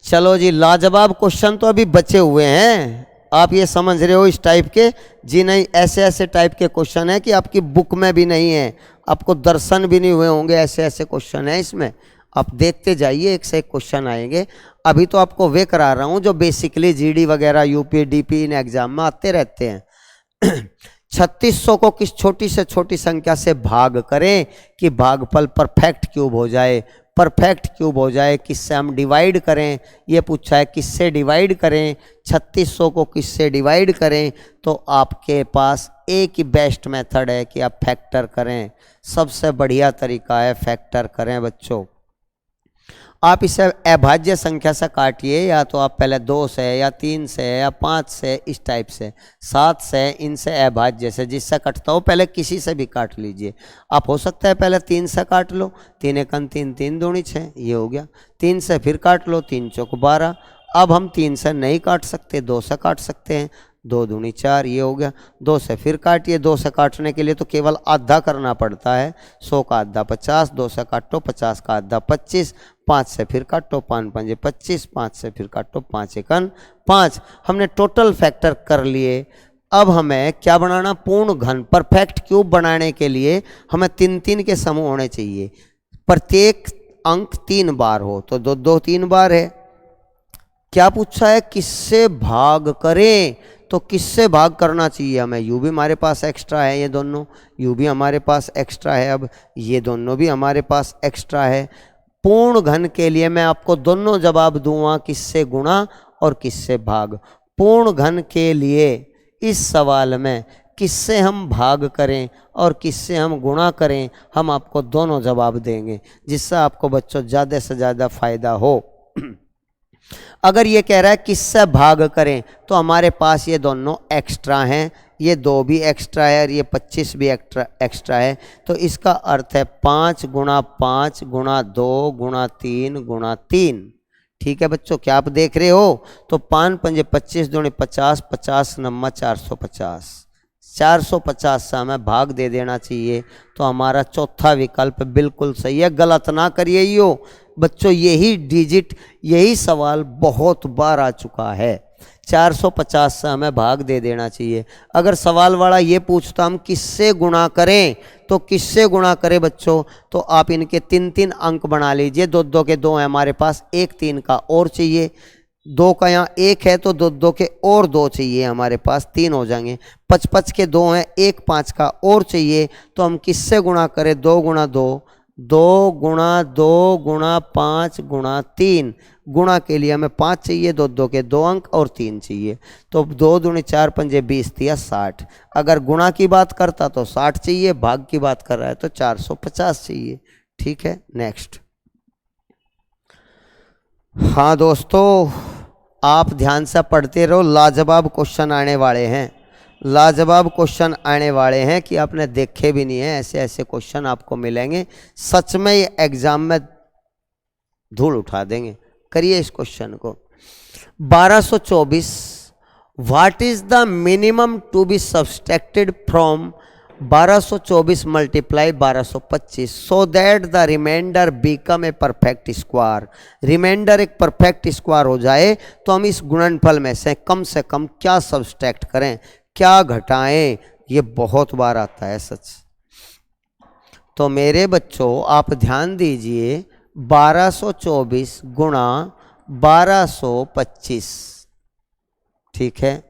चलो जी, लाजवाब क्वेश्चन तो अभी बचे हुए हैं, आप ये समझ रहे हो इस टाइप के जी। नहीं, ऐसे ऐसे टाइप के क्वेश्चन है कि आपकी बुक में भी नहीं है, आपको दर्शन भी नहीं हुए होंगे, ऐसे ऐसे क्वेश्चन है इसमें। आप देखते जाइए, एक से एक क्वेश्चन आएंगे। अभी तो आपको वे करा रहा हूँ जो बेसिकली जीडी वगैरह यूपी डीपी इन एग्जाम में आते रहते हैं। 3600 को किस छोटी से छोटी संख्या से भाग करें कि भागफल परफेक्ट क्यूब हो जाए, परफेक्ट क्यूब हो जाए। किससे हम डिवाइड करें, ये पूछा है किससे डिवाइड करें, 3600 को किससे डिवाइड करें। तो आपके पास एक ही बेस्ट मेथड है कि आप फैक्टर करें, सबसे बढ़िया तरीका है फैक्टर करें बच्चों। आप इसे अभाज्य संख्या से काटिए, या तो आप पहले 2 से या 3 से या 5 से, इस टाइप से 7 से, इनसे अभाज्य से जिससे कटता हो पहले किसी से भी काट लीजिए। आप हो सकता है पहले 3 से काट लो, 3 एकन 3, 3 दूनी 6, ये हो गया। 3 से फिर काट लो, 3 चौक 12। अब हम 3 से नहीं काट सकते, 2 से काट सकते हैं, 2 दूनी 4, ये हो गया। 2 से फिर काटिए, 2 से काटने के लिए तो केवल आधा करना पड़ता है, 100 का आधा 50, 2 से काटो 50 का आधा 25, 5 से फिर काटो 5 पंजे 25, 5 से फिर काटो 5 एकन 5। हमने टोटल फैक्टर कर लिए। अब हमें क्या बनाना? पूर्ण घन, परफेक्ट क्यूब बनाने के लिए हमें 3-3 के समूह होने चाहिए, प्रत्येक अंक 3 बार हो, तो 2 3 बार है। क्या पूछा है? किससे भाग करें, तो किससे भाग करना चाहिए हमें? यू भी हमारे पास एक्स्ट्रा है, ये दोनों यू भी हमारे पास एक्स्ट्रा है, अब ये दोनों भी हमारे पास एक्स्ट्रा है। पूर्ण घन के लिए मैं आपको दोनों जवाब दूंगा, किससे गुणा और किससे भाग। पूर्ण घन के लिए इस सवाल में किससे हम भाग करें और किससे हम गुणा करें, हम आपको दोनों जवाब देंगे, जिससे आपको बच्चों ज़्यादा से ज़्यादा फायदा हो। अगर ये कह रहा है किससे भाग करें, तो हमारे पास ये दोनों एक्स्ट्रा हैं, ये 2 भी एक्स्ट्रा है और ये 25 भी एक्स्ट्रा है। तो इसका अर्थ है 5 गुणा 5 गुणा 2 गुणा 3 गुणा 3। ठीक है बच्चों, क्या आप देख रहे हो? तो 5 पंजे 25 दूनी 50, 50 नम्मा 450, 450 से हमें भाग दे देना चाहिए। तो हमारा चौथा विकल्प बिल्कुल सही है, गलत ना करिए यो बच्चों। यही डिजिट, यही सवाल बहुत बार आ चुका है। 450 से हमें भाग दे देना चाहिए। अगर सवाल वाला ये पूछता हम किससे गुणा करें, तो किससे गुणा करें बच्चों, तो आप इनके 3-3 अंक बना लीजिए। 2-2 के 2 हैं हमारे पास, 1 3 का और चाहिए, 2 का यहाँ 1 है तो 2-2 के और 2 चाहिए हमारे पास, 3 हो जाएंगे। 5-5 के 2 हैं, 1 5 का और चाहिए। तो हम किससे गुणा करें? 2 गुणा 2, 2 गुणा 2 गुणा 5 गुणा 3। गुणा के लिए हमें 5 चाहिए, 2-2 के 2 अंक और 3 चाहिए। तो 2 दूनी 4 पंजे 20 दिया 60। अगर गुणा की बात करता तो 60 चाहिए, भाग की बात कर रहा है तो 450 चाहिए। ठीक है, नेक्स्ट। हाँ दोस्तों, आप ध्यान से पढ़ते रहो, लाजवाब क्वेश्चन आने वाले हैं, लाजवाब क्वेश्चन आने वाले हैं कि आपने देखे भी नहीं है। ऐसे ऐसे क्वेश्चन आपको मिलेंगे, सच में ये एग्जाम में धूल उठा देंगे। करिए इस क्वेश्चन को। 1224, what is the minimum to be subtracted from 1224 multiply 1225 so that the remainder become a perfect square. Remainder एक परफेक्ट स्क्वायर हो जाए तो हम इस गुणनफल में से कम क्या सब्सट्रैक्ट करें, क्या घटाएं। ये बहुत बार आता है सच। तो मेरे बच्चों आप ध्यान दीजिए, 1224 गुणा 1225। ठीक है,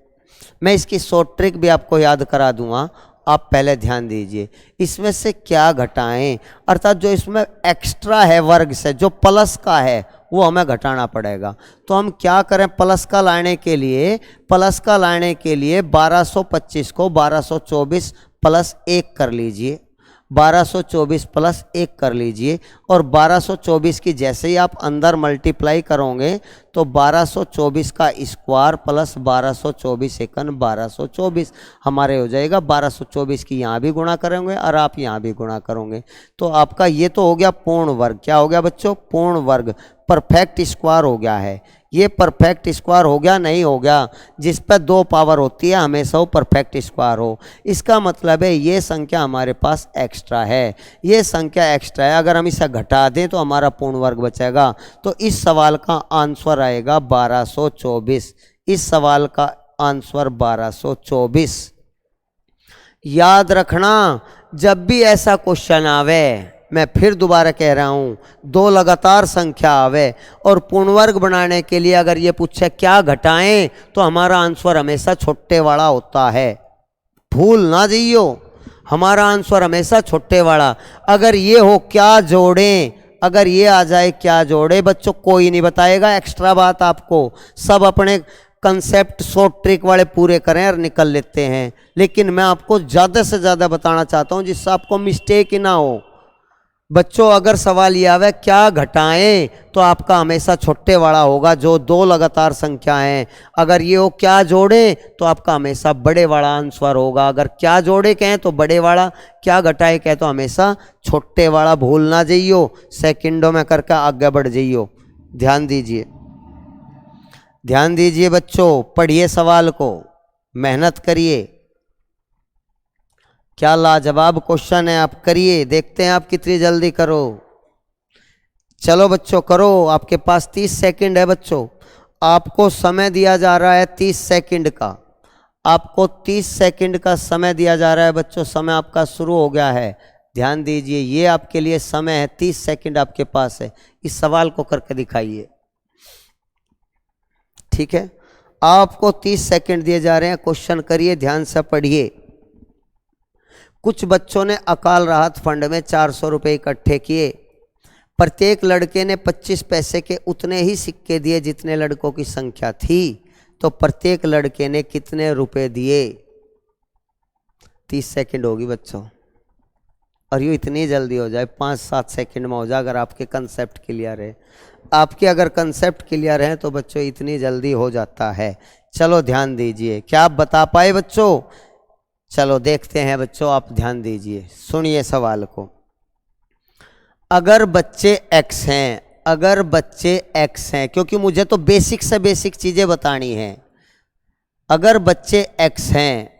मैं इसकी शॉर्ट ट्रिक भी आपको याद करा दूंगा, आप पहले ध्यान दीजिए। इसमें से क्या घटाएं, अर्थात जो इसमें एक्स्ट्रा है वर्ग से, जो प्लस का है वो हमें घटाना पड़ेगा। तो हम क्या करें, प्लस का लाने के लिए 1225 को 1224 प्लस 1 कर लीजिए, 1224 प्लस 1 कर लीजिए। और 1224 की जैसे ही आप अंदर मल्टीप्लाई करोगे तो 1224 का स्क्वायर प्लस 1224 एकन 1224 हमारे हो जाएगा। 1224 की यहाँ भी गुणा करेंगे और आप यहाँ भी गुणा करोगे तो आपका ये तो हो गया पूर्ण वर्ग। क्या हो गया बच्चों? पूर्ण वर्ग, परफेक्ट स्क्वायर हो गया है। ये परफेक्ट स्क्वायर हो गया? नहीं हो गया। जिस पर 2 पावर होती है हमेशा वो परफेक्ट स्क्वायर हो। इसका मतलब है ये संख्या हमारे पास एक्स्ट्रा है, ये संख्या एक्स्ट्रा है। अगर हम इसे घटा दें तो हमारा पूर्ण वर्ग बचेगा। तो इस सवाल का आंसर आएगा 1224। इस सवाल का आंसर 1224। याद रखना, जब भी ऐसा क्वेश्चन आवे, मैं फिर दोबारा कह रहा हूँ, 2 लगातार संख्या आवे और पूर्ण वर्ग बनाने के लिए अगर ये पूछे क्या घटाएं, तो हमारा आंसर हमेशा छोटे वाला होता है। भूल ना जाइयो, हमारा आंसर हमेशा छोटे वाला। अगर ये हो क्या जोड़ें, अगर ये आ जाए क्या जोड़े, बच्चों कोई नहीं बताएगा एक्स्ट्रा बात आपको। सब अपने कंसेप्ट शॉर्ट ट्रिक वाले पूरे करें और निकल लेते हैं। लेकिन मैं आपको ज़्यादा से ज़्यादा बताना चाहता हूँ जिससे आपको मिस्टेक ही ना हो। बच्चों अगर सवाल ये आवे क्या घटाएं, तो आपका हमेशा छोटे वाला होगा जो 2 लगातार संख्या हैं। अगर ये हो क्या जोड़ें, तो आपका हमेशा बड़े वाला आंसर होगा। अगर क्या जोड़े कहें तो बड़े वाला, क्या घटाए कहें तो हमेशा छोटे वाला। भूल ना जाइयो, सेकंडों में करके आगे बढ़ जाइयो। ध्यान दीजिए, ध्यान दीजिए बच्चों, पढ़िए सवाल को, मेहनत करिए। क्या लाजवाब क्वेश्चन है, आप करिए, देखते हैं आप कितनी जल्दी करो। चलो बच्चों करो, आपके पास 30 सेकंड है बच्चों। आपको समय दिया जा रहा है 30 सेकंड का, आपको 30 सेकंड का समय दिया जा रहा है बच्चों। समय आपका शुरू हो गया है, ध्यान दीजिए, ये आपके लिए समय है। 30 सेकंड आपके पास है, इस सवाल को करके दिखाइए। ठीक है, आपको 30 सेकंड दिए जा रहे हैं, क्वेश्चन करिए, ध्यान से पढ़िए। कुछ बच्चों ने अकाल राहत फंड में 400 रुपये इकट्ठे किए। प्रत्येक लड़के ने 25 पैसे के उतने ही सिक्के दिए जितने लड़कों की संख्या थी। तो प्रत्येक लड़के ने कितने रुपए दिए? 30 सेकंड होगी बच्चों, और ये इतनी जल्दी हो जाए, 5-7 सेकंड में हो जाए अगर आपके कंसेप्ट क्लियर है। आपके अगर कंसेप्ट क्लियर है तो बच्चों इतनी जल्दी हो जाता है। चलो ध्यान दीजिए, क्या आप बता पाए बच्चों? चलो देखते हैं बच्चों, आप ध्यान दीजिए, सुनिए सवाल को। अगर बच्चे x हैं, अगर बच्चे x हैं, क्योंकि मुझे तो बेसिक से बेसिक चीजें बतानी है। अगर बच्चे x हैं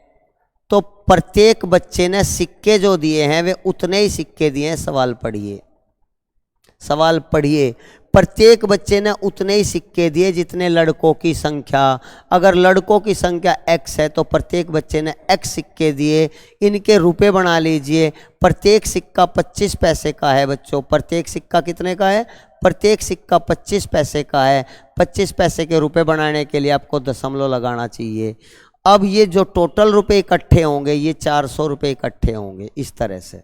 तो प्रत्येक बच्चे ने सिक्के जो दिए हैं वे उतने ही सिक्के दिए हैं। सवाल पढ़िए, सवाल पढ़िए। प्रत्येक बच्चे ने उतने ही सिक्के दिए जितने लड़कों की संख्या। अगर लड़कों की संख्या x है तो प्रत्येक बच्चे ने x सिक्के दिए। इनके रुपए बना लीजिए। प्रत्येक सिक्का 25 पैसे का है बच्चों। प्रत्येक सिक्का कितने का है? प्रत्येक सिक्का 25 पैसे का है। 25 पैसे के रुपए बनाने के लिए आपको दशमलव लगाना चाहिए। अब ये जो टोटल रुपए इकट्ठे होंगे ये 400 रुपए इकट्ठे होंगे। इस तरह से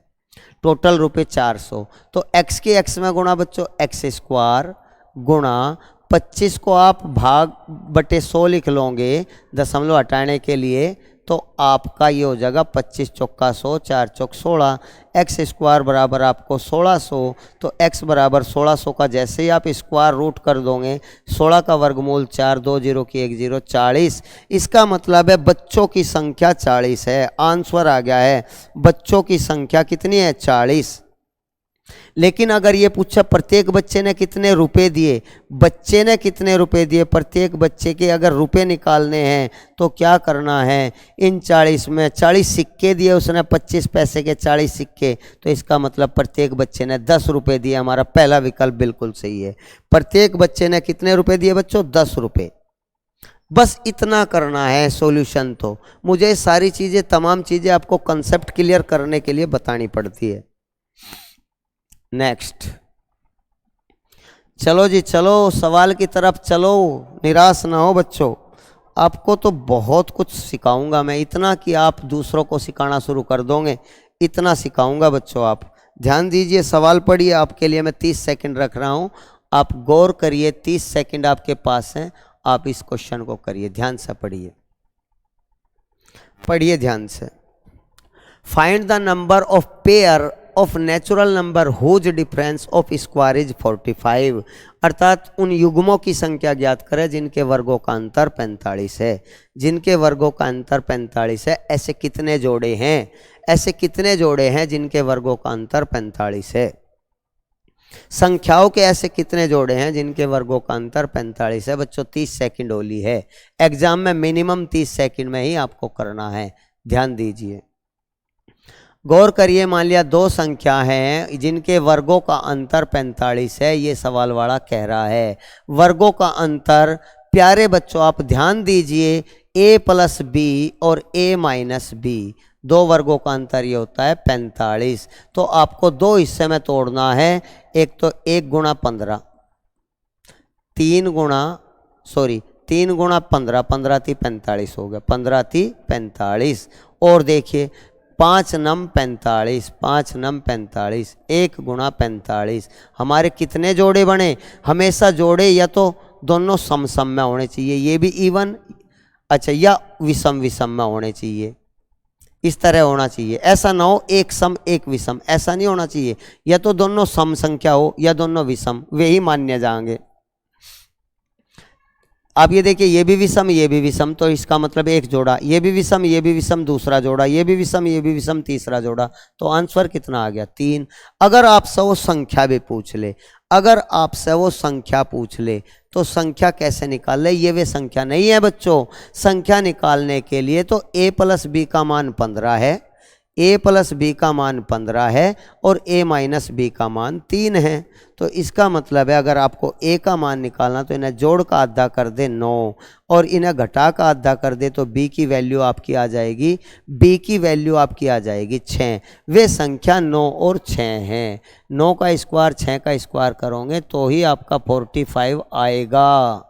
टोटल रुपए 400। तो x के x में गुणा बच्चों, x स्क्वायर गुणा 25 को आप भाग बटे 100 लिख लोगे दशमलव हटाने के लिए, तो आपका ये हो जाएगा 25 चौका 100, 4 चौक 16। एक्स स्क्वायर बराबर आपको 1600। तो x बराबर 1600 का जैसे ही आप स्क्वायर रूट कर दोगे, 16 का वर्गमूल 4, 2 0 की 1 0, 40। इसका मतलब है बच्चों की संख्या 40 है। आंसर आ गया है, बच्चों की संख्या कितनी है? 40। लेकिन अगर ये पूछा प्रत्येक बच्चे ने कितने रुपए दिए, बच्चे ने कितने रुपए दिए, प्रत्येक बच्चे के अगर रुपए निकालने हैं तो क्या करना है? इन 40 में 40 सिक्के दिए उसने, 25 पैसे के 40 सिक्के, तो इसका मतलब प्रत्येक बच्चे ने 10 रुपए दिए। हमारा पहला विकल्प बिल्कुल सही है। प्रत्येक बच्चे ने कितने रुपए दिए बच्चों? 10 रुपए। बस इतना करना है सॉल्यूशन। तो मुझे सारी चीज़ें, तमाम चीज़ें आपको कंसेप्ट क्लियर करने के लिए बतानी पड़ती है। नेक्स्ट, चलो जी चलो, सवाल की तरफ चलो, निराश ना हो बच्चों। आपको तो बहुत कुछ सिखाऊंगा मैं, इतना कि आप दूसरों को सिखाना शुरू कर दोगे, इतना सिखाऊंगा बच्चों। आप ध्यान दीजिए, सवाल पढ़िए। आपके लिए मैं 30 सेकंड रख रहा हूं, आप गौर करिए। 30 सेकंड आपके पास हैं, आप इस क्वेश्चन को करिए, ध्यान से पढ़िए, पढ़िए ध्यान से। Find the number of pair of natural number whose difference of square is 45। अर्थात उन युग्मों की संख्या ज्ञात करें जिनके वर्गों का अंतर 45 है। जिनके वर्गों का अंतर 45 है। ऐसे कितने जोड़े हैं? ऐसे कितने जोड़े हैं जिनके वर्गों का अंतर 45 है? संख्याओं के ऐसे कितने जोड़े हैं जिनके वर्गों का अंतर 45 है? बच्चों 30 सेकंड होली है। एग्जाम में मिनिमम 30 सेकंड में ही आपको करना है, ध्यान दीजिए, गौर करिए। मान लिया दो संख्या हैं जिनके वर्गों का अंतर 45 है, ये सवाल वाला कह रहा है। वर्गों का अंतर, प्यारे बच्चों आप ध्यान दीजिए, a प्लस बी और a माइनस बी, दो वर्गों का अंतर ये होता है 45। तो आपको दो हिस्से में तोड़ना है। एक तो 1 गुणा 15, 3 गुणा 15, 15 × 45 हो गया, 15 × 45। और देखिए 5 नम 45, 5 नम 45, 1 गुणा 45। हमारे कितने जोड़े बने? हमेशा जोड़े या तो दोनों सम सम में होने चाहिए, ये भी इवन, अच्छा, या विषम विषम में होने चाहिए। इस तरह होना चाहिए, ऐसा ना हो एक सम एक विषम, ऐसा नहीं होना चाहिए। या तो दोनों सम संख्या हो या दोनों विषम, वे ही मान्य जाएंगे। आप ये देखिए, ये भी विषम ये भी विषम, तो इसका मतलब एक जोड़ा, ये भी विषम दूसरा जोड़ा, ये भी विषम तीसरा जोड़ा, तो आंसर कितना आ गया? 3। अगर आपसे वो संख्या भी पूछ ले, अगर आपसे वो संख्या पूछ ले तो संख्या कैसे निकाल ले? ये वे संख्या नहीं है बच्चों। संख्या निकालने के लिए तो a प्लस बी का मान 15 है, a प्लस बी का मान 15 है और a माइनस बी का मान 3 है। तो इसका मतलब है अगर आपको a का मान निकालना तो इन्हें जोड़ का आधा कर दे 9 और इन्हें घटा का आधा कर दे तो b की वैल्यू आपकी आ जाएगी, b की वैल्यू आपकी आ जाएगी 6। वे संख्या 9 और 6 हैं। 9 का स्क्वायर 6 का स्क्वायर करोगे तो ही आपका 45 आएगा।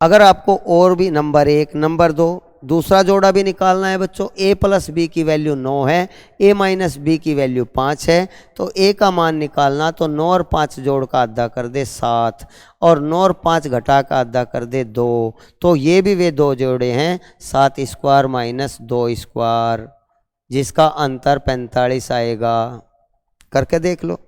अगर आपको और भी नंबर 1, नंबर 2, दूसरा जोड़ा भी निकालना है बच्चों। a प्लस बी की वैल्यू 9 है, a माइनस बी की वैल्यू 5 है, तो a का मान निकालना, तो 9 और 5 जोड़ का आधा कर दे 7, और 9 और 5 घटा का आधा कर दे 2, तो ये भी वे दो जोड़े हैं, 7 स्क्वायर माइनस 2 स्क्वायर, जिसका अंतर 45 आएगा। करके देख लो।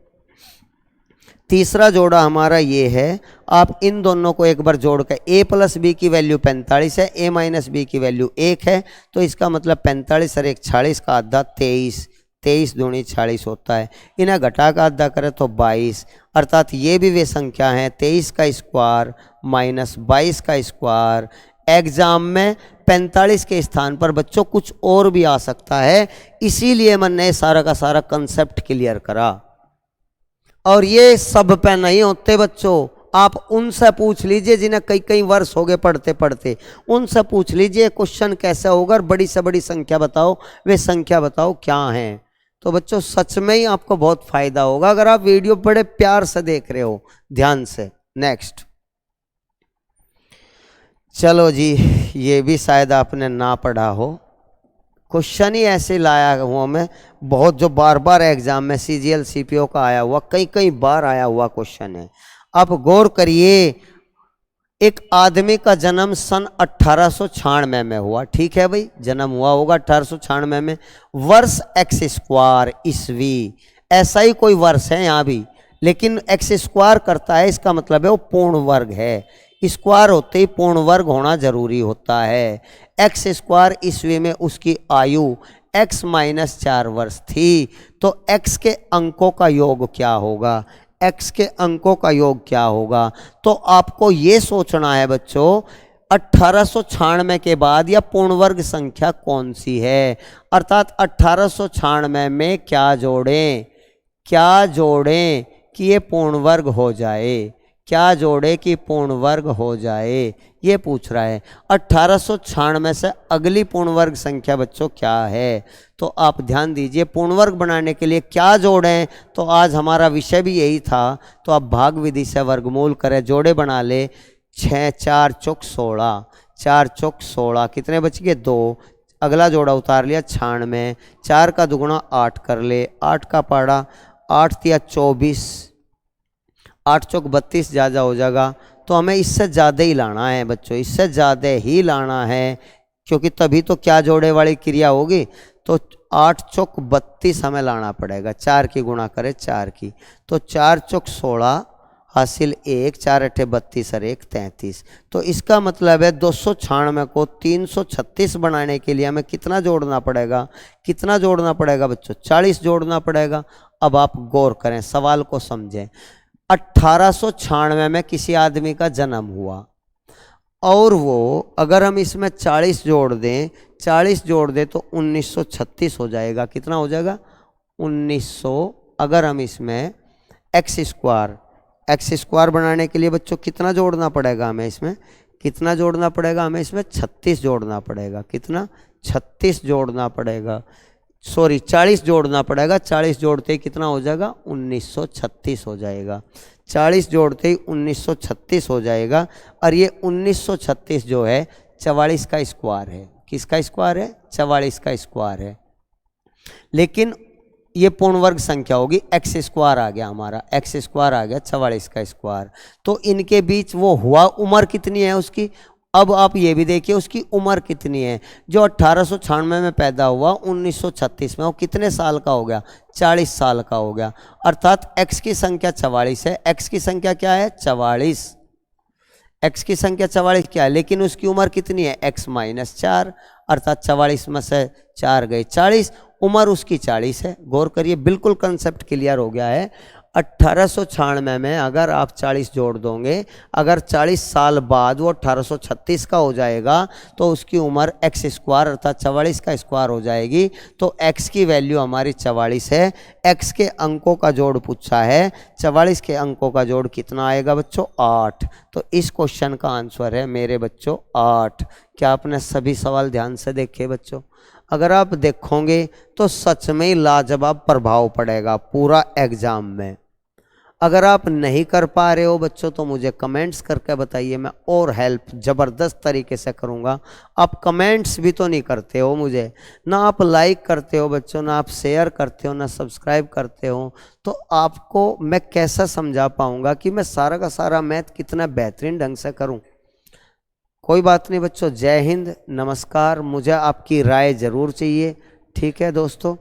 तीसरा जोड़ा हमारा ये है, आप इन दोनों को एक बार जोड़ कर, a प्लस बी की वैल्यू 45 है, a माइनस बी की वैल्यू 1 है, तो इसका मतलब 45 और 1 40 का आधा 23, 23 दूनी 40 होता है। इन्हें घटा का आधा करें तो 22, अर्थात ये भी वे संख्या हैं 23 का स्क्वायर माइनस 22 का स्क्वायर। एग्जाम में 45 के स्थान पर बच्चों कुछ और भी आ सकता है, इसीलिए मैंने सारा का सारा कंसेप्ट क्लियर करा। और ये सब पे नहीं होते बच्चों, आप उनसे पूछ लीजिए जिन्हें कई कई वर्ष हो गए पढ़ते पढ़ते, उनसे पूछ लीजिए क्वेश्चन कैसे होगा, बड़ी से बड़ी संख्या बताओ, वे संख्या बताओ क्या है। तो बच्चों सच में ही आपको बहुत फायदा होगा अगर आप वीडियो बड़े प्यार से देख रहे हो, ध्यान से। नेक्स्ट, चलो जी, ये भी शायद आपने ना पढ़ा हो, क्वेश्चन ही ऐसे लाया हुआ मैं, बहुत जो बार बार एग्जाम में CGL CPO का आया हुआ, कई कई बार आया हुआ क्वेश्चन है। आप गौर करिए, एक आदमी का जन्म सन 1896 में हुआ, ठीक है भाई, जन्म हुआ होगा 1896 में, वर्ष x स्क्वायर ईस्वी, ऐसा ही कोई वर्ष है यहाँ भी, लेकिन x स्क्वायर करता है, इसका मतलब है वो पूर्ण वर्ग है, स्क्वायर होते ही पूर्ण वर्ग होना जरूरी होता है। x स्क्वायर ईस्वी में उसकी आयु x माइनस 4 वर्ष थी, तो x के अंकों का योग क्या होगा, x के अंकों का योग क्या होगा। तो आपको ये सोचना है बच्चों 1896 के बाद या पूर्ण वर्ग संख्या कौन सी है, अर्थात 1896 में क्या जोड़ें कि ये पूर्ण वर्ग हो जाए, क्या जोड़े कि पूर्ण वर्ग हो जाए, ये पूछ रहा है। 1896 से अगली पूर्ण वर्ग संख्या बच्चों क्या है, तो आप ध्यान दीजिए, पूर्ण वर्ग बनाने के लिए क्या जोड़ें, तो आज हमारा विषय भी यही था, तो आप भाग विधि से वर्गमूल करें, जोड़े बना ले, 6 4 चौक 16, 4 चौक 16, कितने बच गए 2, अगला जोड़ा उतार लिया 96, 4 का दुगुना 8 कर ले, 8 का पाड़ा 8 तिया 24, 8 चौक 32 ज़्यादा हो जाएगा, तो हमें इससे ज़्यादा ही लाना है बच्चों, इससे ज़्यादा ही लाना है, क्योंकि तभी तो क्या जोड़े वाली क्रिया होगी। तो 8 चौक 32 हमें लाना पड़ेगा, 4 की गुणा करें 4 की, तो 4 चौक 16 हासिल 1, 4 अठे 32 और 1 33, तो इसका मतलब है 296 को 336 बनाने के लिए हमें कितना जोड़ना पड़ेगा, बच्चों 40 जोड़ना पड़ेगा। अब आप गौर करें, सवाल को समझें, 1896 में किसी आदमी का जन्म हुआ, और वो अगर हम इसमें 40 जोड़ दें तो 1936 हो जाएगा, कितना हो जाएगा 1900। अगर हम इसमें एक्स स्क्वायर बनाने के लिए बच्चों कितना जोड़ना पड़ेगा हमें, इसमें 36 जोड़ना पड़ेगा, कितना 36 जोड़ना पड़ेगा, 40 जोड़ना पड़ेगा, 40 जोड़ते ही कितना हो जाएगा 1936 हो जाएगा, 40 जोड़ते ही 1936 हो जाएगा। और ये 1936 जो है 44 का स्क्वायर है, किसका स्क्वायर है 44 का स्क्वायर है, लेकिन ये पूर्ण वर्ग संख्या होगी, एक्स स्क्वायर आ गया हमारा, एक्स स्क्वायर आ गया 44 का स्क्वायर, तो इनके बीच वो हुआ उम्र कितनी है उसकी। अब आप ये भी देखिए उसकी उम्र कितनी है, जो 1896 में पैदा हुआ 1936 में वो कितने साल का हो गया 40 साल का हो गया, अर्थात x की संख्या 44 है, x की संख्या क्या है 44, x की संख्या 44 क्या है, लेकिन उसकी उम्र कितनी है x माइनस 4, अर्थात 44 में से 4 गए 40, उम्र उसकी 40 है। गौर करिए, बिल्कुल कंसेप्ट क्लियर हो गया है। 1896 में अगर आप 40 जोड़ दोगे, अगर 40 साल बाद वो 1836 का हो जाएगा, तो उसकी उम्र एक्स स्क्वायर अर्थात 44 का स्क्वायर हो जाएगी। तो x की वैल्यू हमारी 44 है, x के अंकों का जोड़ पूछा है, 44 के अंकों का जोड़ कितना आएगा बच्चों 8। तो इस क्वेश्चन का आंसर है मेरे बच्चों 8। क्या आपने सभी सवाल ध्यान से देखे बच्चों? अगर आप देखोगे तो सच में लाजवाब प्रभाव पड़ेगा पूरा एग्जाम में। अगर आप नहीं कर पा रहे हो बच्चों तो मुझे कमेंट्स करके बताइए, मैं और हेल्प ज़बरदस्त तरीके से करूँगा। आप कमेंट्स भी तो नहीं करते हो मुझे, ना आप लाइक करते हो बच्चों, ना आप शेयर करते हो, ना सब्सक्राइब करते हो, तो आपको मैं कैसा समझा पाऊँगा कि मैं सारा का सारा मैथ कितना बेहतरीन ढंग से करूँ। कोई बात नहीं बच्चों, जय हिंद, नमस्कार। मुझे आपकी राय ज़रूर चाहिए। ठीक है दोस्तों,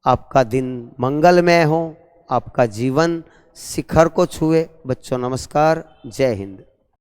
आपका दिन मंगलमय हो, आपका जीवन शिखर को छुए। बच्चों नमस्कार, जय हिंद।